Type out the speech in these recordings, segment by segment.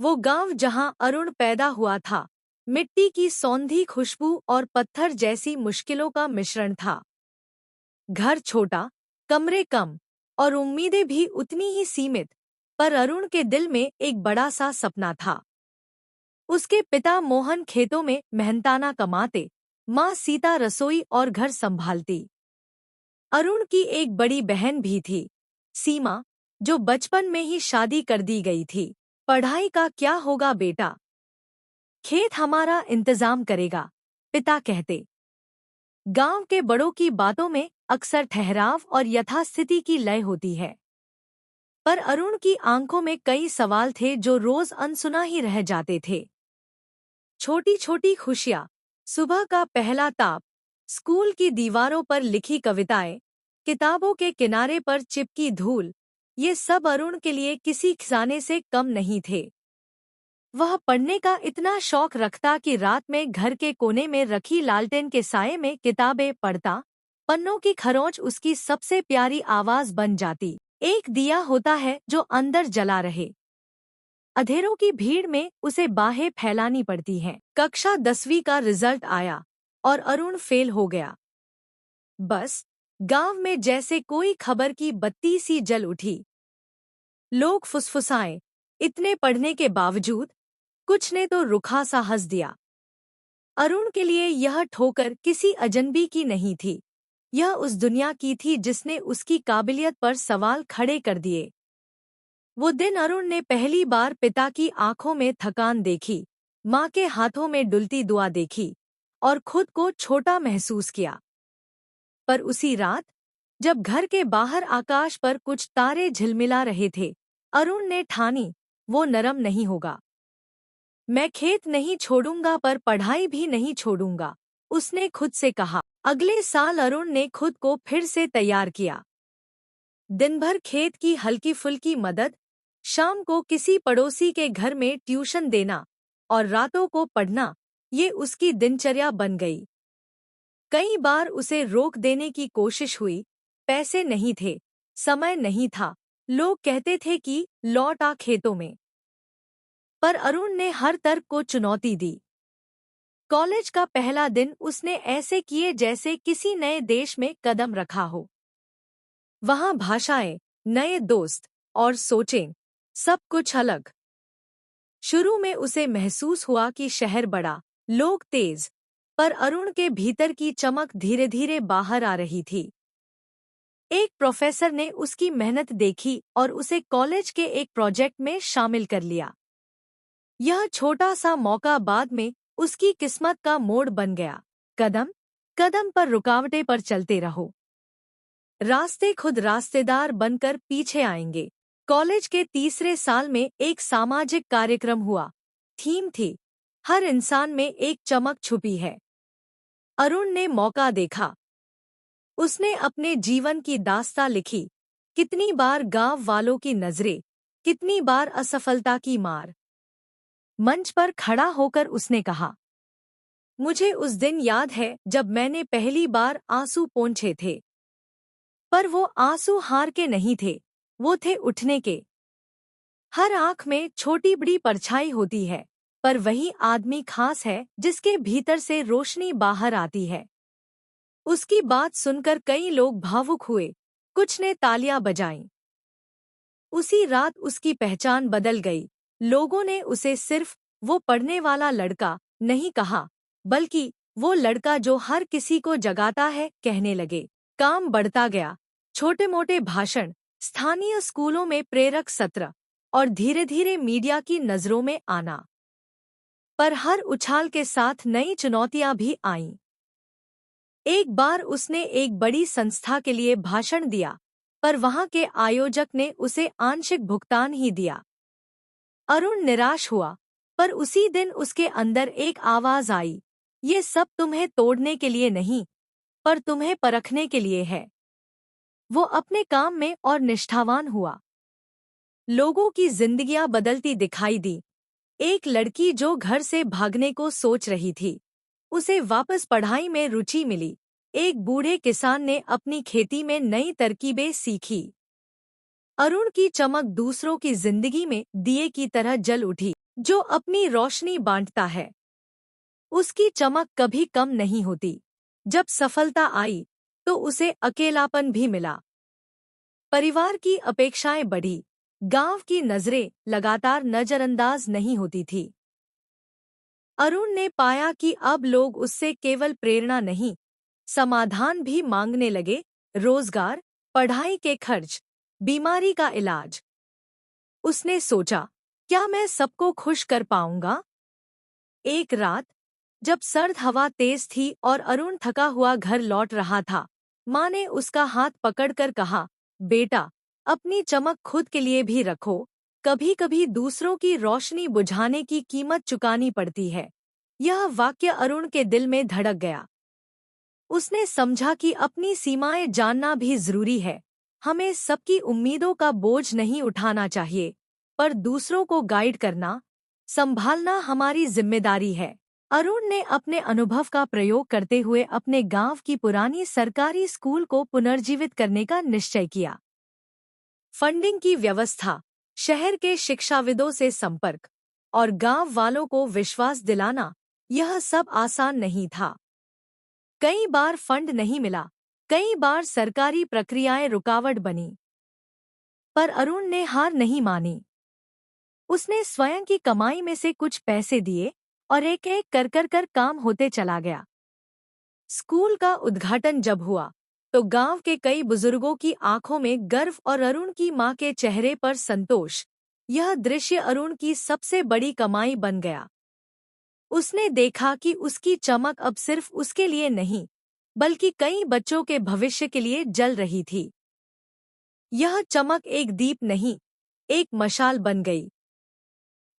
वो गांव जहां अरुण पैदा हुआ था, मिट्टी की सौंधी खुशबू और पत्थर जैसी मुश्किलों का मिश्रण था। घर छोटा, कमरे कम और उम्मीदें भी उतनी ही सीमित, पर अरुण के दिल में एक बड़ा सा सपना था। उसके पिता मोहन खेतों में मेहनताना कमाते, माँ सीता रसोई और घर संभालती। अरुण की एक बड़ी बहन भी थी, सीमा, जो बचपन में ही शादी कर दी गई थी। पढ़ाई का क्या होगा बेटा? खेत हमारा इंतजाम करेगा, पिता कहते। गांव के बड़ों की बातों में अक्सर ठहराव और यथास्थिति की लय होती है। पर अरुण की आंखों में कई सवाल थे जो रोज अनसुना ही रह जाते थे। छोटी छोटी खुशियां, सुबह का पहला ताप, स्कूल की दीवारों पर लिखी कविताएं, किताबों के किनारे पर चिपकी धूल, ये सब अरुण के लिए किसी खजाने से कम नहीं थे। वह पढ़ने का इतना शौक रखता कि रात में घर के कोने में रखी लालटेन के साये में किताबें पढ़ता। पन्नों की खरोंच उसकी सबसे प्यारी आवाज बन जाती। एक दिया होता है जो अंदर जला रहे। अंधेरों की भीड़ में उसे बाहें फैलानी पड़ती हैं। कक्षा 10वीं का रिजल्ट आया और अरुण फेल हो गया। बस गांव में जैसे कोई खबर की बत्ती सी जल उठी। लोग फुसफुसाए, इतने पढ़ने के बावजूद। कुछ ने तो रुखा सा हंस दिया। अरुण के लिए यह ठोकर किसी अजनबी की नहीं थी, यह उस दुनिया की थी जिसने उसकी काबिलियत पर सवाल खड़े कर दिए। वो दिन अरुण ने पहली बार पिता की आंखों में थकान देखी, माँ के हाथों में डुलती दुआ देखी और खुद को छोटा महसूस किया। पर उसी रात, जब घर के बाहर आकाश पर कुछ तारे झिलमिला रहे थे, अरुण ने ठानी, वो नरम नहीं होगा। मैं खेत नहीं छोड़ूंगा पर पढ़ाई भी नहीं छोड़ूंगा, उसने खुद से कहा। अगले साल अरुण ने खुद को फिर से तैयार किया। दिन भर खेत की हल्की फुल्की मदद, शाम को किसी पड़ोसी के घर में ट्यूशन देना और रातों को पढ़ना, ये उसकी दिनचर्या बन गई। कई बार उसे रोक देने की कोशिश हुई, पैसे नहीं थे, समय नहीं था, लोग कहते थे कि लौट आ खेतों में। पर अरुण ने हर तर्क को चुनौती दी। कॉलेज का पहला दिन उसने ऐसे किए जैसे किसी नए देश में कदम रखा हो। वहां भाषाएं, नए दोस्त और सोचें, सब कुछ अलग। शुरू में उसे महसूस हुआ कि शहर बड़ा, लोग तेज, पर अरुण के भीतर की चमक धीरे धीरे बाहर आ रही थी। एक प्रोफेसर ने उसकी मेहनत देखी और उसे कॉलेज के एक प्रोजेक्ट में शामिल कर लिया। यह छोटा सा मौका बाद में उसकी किस्मत का मोड़ बन गया। कदम कदम पर रुकावटें पर चलते रहो, रास्ते खुद रास्तेदार बनकर पीछे आएंगे। कॉलेज के तीसरे साल में एक सामाजिक कार्यक्रम हुआ। थीम थी, हर इंसान में एक चमक छुपी है। अरुण ने मौका देखा। उसने अपने जीवन की दास्तां लिखी। कितनी बार गांव वालों की नजरें, कितनी बार असफलता की मार। मंच पर खड़ा होकर उसने कहा, मुझे उस दिन याद है जब मैंने पहली बार आंसू पोंछे थे। पर वो आंसू हार के नहीं थे, वो थे उठने के। हर आंख में छोटी बड़ी परछाई होती है, पर वही आदमी खास है जिसके भीतर से रोशनी बाहर आती है। उसकी बात सुनकर कई लोग भावुक हुए, कुछ ने तालियां बजाईं। उसी रात उसकी पहचान बदल गई। लोगों ने उसे सिर्फ वो पढ़ने वाला लड़का नहीं कहा, बल्कि वो लड़का जो हर किसी को जगाता है कहने लगे। काम बढ़ता गया, छोटे मोटे भाषण, स्थानीय स्कूलों में प्रेरक सत्र और धीरे धीरे मीडिया की नजरों में आना। पर हर उछाल के साथ नई चुनौतियां भी आईं। एक बार उसने एक बड़ी संस्था के लिए भाषण दिया, पर वहां के आयोजक ने उसे आंशिक भुगतान ही दिया। अरुण निराश हुआ, पर उसी दिन उसके अंदर एक आवाज आई, ये सब तुम्हें तोड़ने के लिए नहीं, पर तुम्हें परखने के लिए है। वो अपने काम में और निष्ठावान हुआ। लोगों की जिंदगियां बदलती दिखाई दी। एक लड़की जो घर से भागने को सोच रही थी, उसे वापस पढ़ाई में रुचि मिली। एक बूढ़े किसान ने अपनी खेती में नई तरकीबें सीखी। अरुण की चमक दूसरों की जिंदगी में दिए की तरह जल उठी। जो अपनी रोशनी बांटता है उसकी चमक कभी कम नहीं होती। जब सफलता आई तो उसे अकेलापन भी मिला। परिवार की अपेक्षाएं बढ़ी, गांव की नजरें लगातार नजरअंदाज नहीं होती थी। अरुण ने पाया कि अब लोग उससे केवल प्रेरणा नहीं, समाधान भी मांगने लगे। रोजगार, पढ़ाई के खर्च, बीमारी का इलाज। उसने सोचा, क्या मैं सबको खुश कर पाऊंगा? एक रात जब सर्द हवा तेज थी और अरुण थका हुआ घर लौट रहा था, माँ ने उसका हाथ पकड़कर कहा, बेटा, अपनी चमक खुद के लिए भी रखो। कभी कभी दूसरों की रोशनी बुझाने की कीमत चुकानी पड़ती है। यह वाक्य अरुण के दिल में धड़क गया। उसने समझा कि अपनी सीमाएं जानना भी जरूरी है। हमें सबकी उम्मीदों का बोझ नहीं उठाना चाहिए, पर दूसरों को गाइड करना, संभालना हमारी जिम्मेदारी है। अरुण ने अपने अनुभव का प्रयोग करते हुए अपने गांव की पुरानी सरकारी स्कूल को पुनर्जीवित करने का निश्चय किया। फंडिंग की व्यवस्था, शहर के शिक्षाविदों से संपर्क और गांव वालों को विश्वास दिलाना, यह सब आसान नहीं था। कई बार फंड नहीं मिला, कई बार सरकारी प्रक्रियाएं रुकावट बनी, पर अरुण ने हार नहीं मानी। उसने स्वयं की कमाई में से कुछ पैसे दिए और एक एक कर काम होते चला गया। स्कूल का उद्घाटन जब हुआ तो गांव के कई बुजुर्गों की आंखों में गर्व और अरुण की मां के चेहरे पर संतोष। यह दृश्य अरुण की सबसे बड़ी कमाई बन गया। उसने देखा कि उसकी चमक अब सिर्फ उसके लिए नहीं, बल्कि कई बच्चों के भविष्य के लिए जल रही थी। यह चमक एक दीप नहीं, एक मशाल बन गई,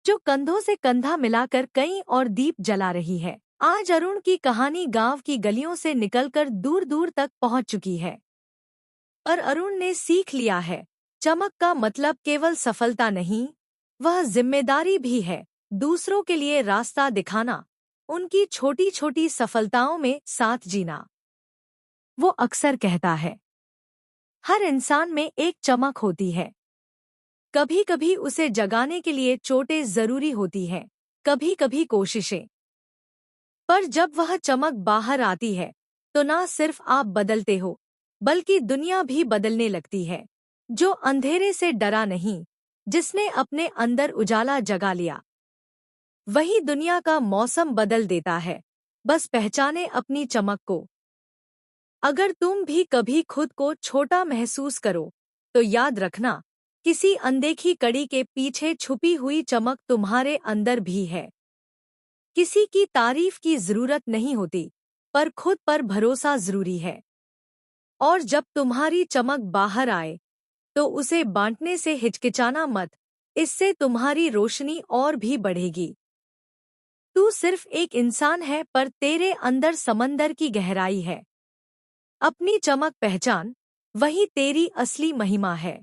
जो कंधों से कंधा मिलाकर कई और दीप जला रही है। आज अरुण की कहानी गांव की गलियों से निकलकर दूर दूर तक पहुंच चुकी है। और अरुण ने सीख लिया है, चमक का मतलब केवल सफलता नहीं, वह जिम्मेदारी भी है। दूसरों के लिए रास्ता दिखाना, उनकी छोटी छोटी सफलताओं में साथ जीना। वो अक्सर कहता है, हर इंसान में एक चमक होती है। कभी कभी उसे जगाने के लिए चोटें जरूरी होती हैं, कभी कभी कोशिशें। पर जब वह चमक बाहर आती है तो ना सिर्फ आप बदलते हो, बल्कि दुनिया भी बदलने लगती है। जो अंधेरे से डरा नहीं, जिसने अपने अंदर उजाला जगा लिया, वही दुनिया का मौसम बदल देता है। बस पहचाने अपनी चमक को। अगर तुम भी कभी खुद को छोटा महसूस करो तो याद रखना, किसी अनदेखी कड़ी के पीछे छुपी हुई चमक तुम्हारे अंदर भी है। किसी की तारीफ की जरूरत नहीं होती, पर खुद पर भरोसा जरूरी है। और जब तुम्हारी चमक बाहर आए तो उसे बांटने से हिचकिचाना मत, इससे तुम्हारी रोशनी और भी बढ़ेगी। तू सिर्फ एक इंसान है, पर तेरे अंदर समंदर की गहराई है। अपनी चमक पहचान, वही तेरी असली महिमा है।